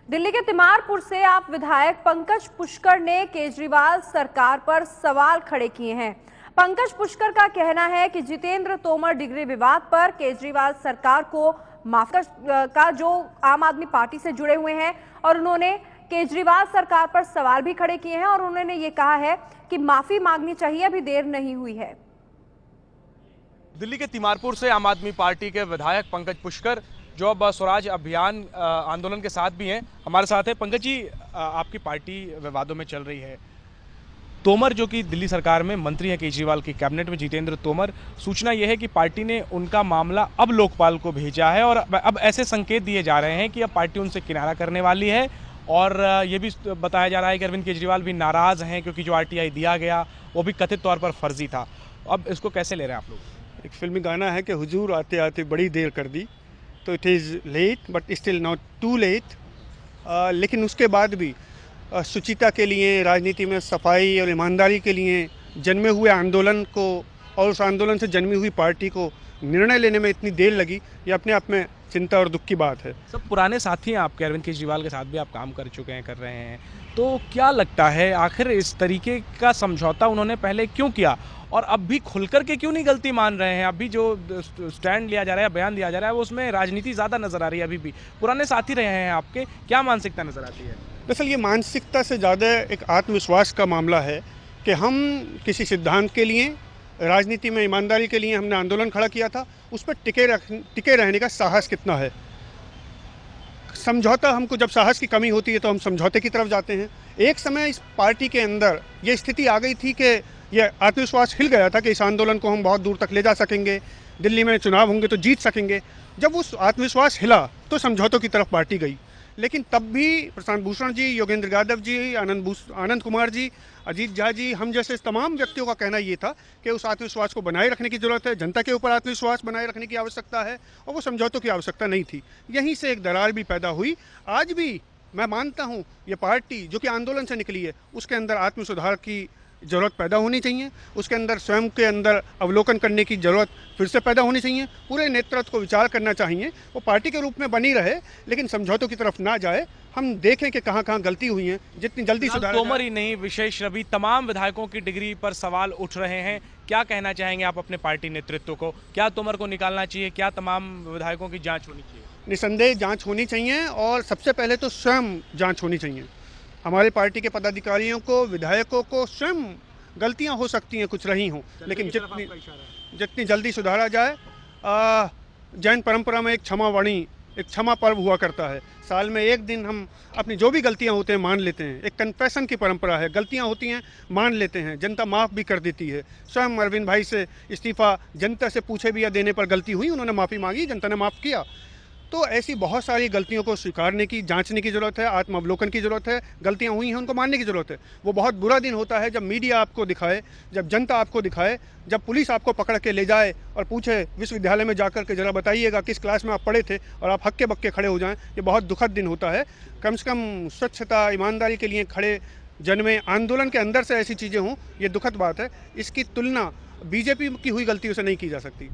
दिल्ली के तिमारपुर से आप विधायक पंकज पुष्कर ने केजरीवाल सरकार पर सवाल खड़े किए हैं। पंकज पुष्कर का कहना है कि जितेंद्र तोमर डिग्री विवाद पर केजरीवाल सरकार को माफ का जो आम आदमी पार्टी से जुड़े हुए हैं और उन्होंने केजरीवाल सरकार पर सवाल भी खड़े किए हैं और उन्होंने ये कहा है कि माफी मांगनी चाहिए, अभी देर नहीं हुई है। दिल्ली के तिमारपुर से आम आदमी पार्टी के विधायक पंकज पुष्कर जो अब स्वराज अभियान आंदोलन के साथ भी हैं, हमारे साथ है। पंकज जी, आपकी पार्टी विवादों में चल रही है। तोमर जो कि दिल्ली सरकार में मंत्री हैं केजरीवाल की कैबिनेट में, जितेंद्र तोमर, सूचना यह है कि पार्टी ने उनका मामला अब लोकपाल को भेजा है और अब ऐसे संकेत दिए जा रहे हैं कि अब पार्टी उनसे किनारा करने वाली है। और ये भी बताया जा रहा है कि अरविंद केजरीवाल भी नाराज़ हैं क्योंकि जो आरटीआई दिया गया वो भी कथित तौर पर फर्जी था। अब इसको कैसे ले रहे हैं आप लोग? एक फिल्मी गाना है कि हुजूर आते आते बड़ी देर कर दी, तो it is late but still not too late. लेकिन उसके बाद भी शुचिता के लिए, राजनीति में सफाई और ईमानदारी के लिए जन्मे हुए आंदोलन को और उस आंदोलन से जन्मी हुई पार्टी को निर्णय लेने में इतनी देर लगी, ये अपने आप में चिंता और दुख की बात है। सब पुराने साथी हैं आपके, अरविंद केजरीवाल के साथ भी आप काम कर चुके हैं, कर रहे हैं, तो क्या लगता है आखिर इस तरीके का समझौता उन्होंने पहले क्यों किया और अब भी खुलकर के क्यों नहीं गलती मान रहे हैं? अभी जो स्टैंड लिया जा रहा है, बयान दिया जा रहा है, वो उसमें राजनीति ज़्यादा नजर आ रही है। अभी भी पुराने साथी रहे हैं आपके, क्या मानसिकता नजर आती है? दरअसल ये मानसिकता से ज़्यादा एक आत्मविश्वास का मामला है कि हम किसी सिद्धांत के लिए, राजनीति में ईमानदारी के लिए हमने आंदोलन खड़ा किया था, उस पर टिके रहने का साहस कितना है। समझौता, हमको जब साहस की कमी होती है तो हम समझौते की तरफ जाते हैं। एक समय इस पार्टी के अंदर ये स्थिति आ गई थी कि ये आत्मविश्वास हिल गया था कि इस आंदोलन को हम बहुत दूर तक ले जा सकेंगे, दिल्ली में चुनाव होंगे तो जीत सकेंगे। जब उस आत्मविश्वास हिला तो समझौतों की तरफ पार्टी गई, लेकिन तब भी प्रशांत भूषण जी, योगेंद्र यादव जी, आनंद कुमार जी, अजीत झा जी, हम जैसे तमाम व्यक्तियों का कहना ये था कि उस आत्मविश्वास को बनाए रखने की जरूरत है, जनता के ऊपर आत्मविश्वास बनाए रखने की आवश्यकता है और वो समझौतों की आवश्यकता नहीं थी। यहीं से एक दरार भी पैदा हुई। आज भी मैं मानता हूँ ये पार्टी जो कि आंदोलन से निकली है, उसके अंदर आत्म सुधार की ज़रूरत पैदा होनी चाहिए, उसके अंदर स्वयं के अंदर अवलोकन करने की ज़रूरत फिर से पैदा होनी चाहिए। पूरे नेतृत्व को विचार करना चाहिए, वो पार्टी के रूप में बनी रहे लेकिन समझौतों की तरफ ना जाए। हम देखें कि कहाँ कहाँ गलती हुई है, जितनी जल्दी सुधार। तोमर ही नहीं, विशेष रवि, तमाम विधायकों की डिग्री पर सवाल उठ रहे हैं। क्या कहना चाहेंगे आप अपने पार्टी नेतृत्व को? क्या तोमर को निकालना चाहिए? क्या तमाम विधायकों की जाँच होनी चाहिए? निसंदेह जाँच होनी चाहिए और सबसे पहले तो स्वयं जाँच होनी चाहिए। हमारे पार्टी के पदाधिकारियों को, विधायकों को स्वयं गलतियां हो सकती हैं, कुछ रही हों, लेकिन जितनी जल्दी सुधारा जाए। जैन परंपरा में एक क्षमा पर्व हुआ करता है। साल में एक दिन हम अपनी जो भी गलतियां होते हैं मान लेते हैं। एक कन्फेशन की परंपरा है, गलतियां होती हैं मान लेते हैं, जनता माफ़ भी कर देती है। स्वयं अरविंद भाई से इस्तीफा जनता से पूछे भी या देने पर गलती हुई, उन्होंने माफ़ी मांगी, जनता ने माफ़ किया। तो ऐसी बहुत सारी गलतियों को स्वीकारने की, जांचने की ज़रूरत है, आत्मावलोकन की ज़रूरत है। गलतियां हुई हैं उनको मानने की ज़रूरत है। वो बहुत बुरा दिन होता है जब मीडिया आपको दिखाए, जब जनता आपको दिखाए, जब पुलिस आपको पकड़ के ले जाए और पूछे विश्वविद्यालय में जाकर के ज़रा बताइएगा किस क्लास में आप पढ़े थे, और आप हक्के बक्के खड़े हो जाएं। ये बहुत दुखद दिन होता है। कम से कम स्वच्छता, ईमानदारी के लिए खड़े जन्मे आंदोलन के अंदर से ऐसी चीज़ें हों, ये दुखद बात है। इसकी तुलना बीजेपी की हुई गलतियों से नहीं की जा सकती।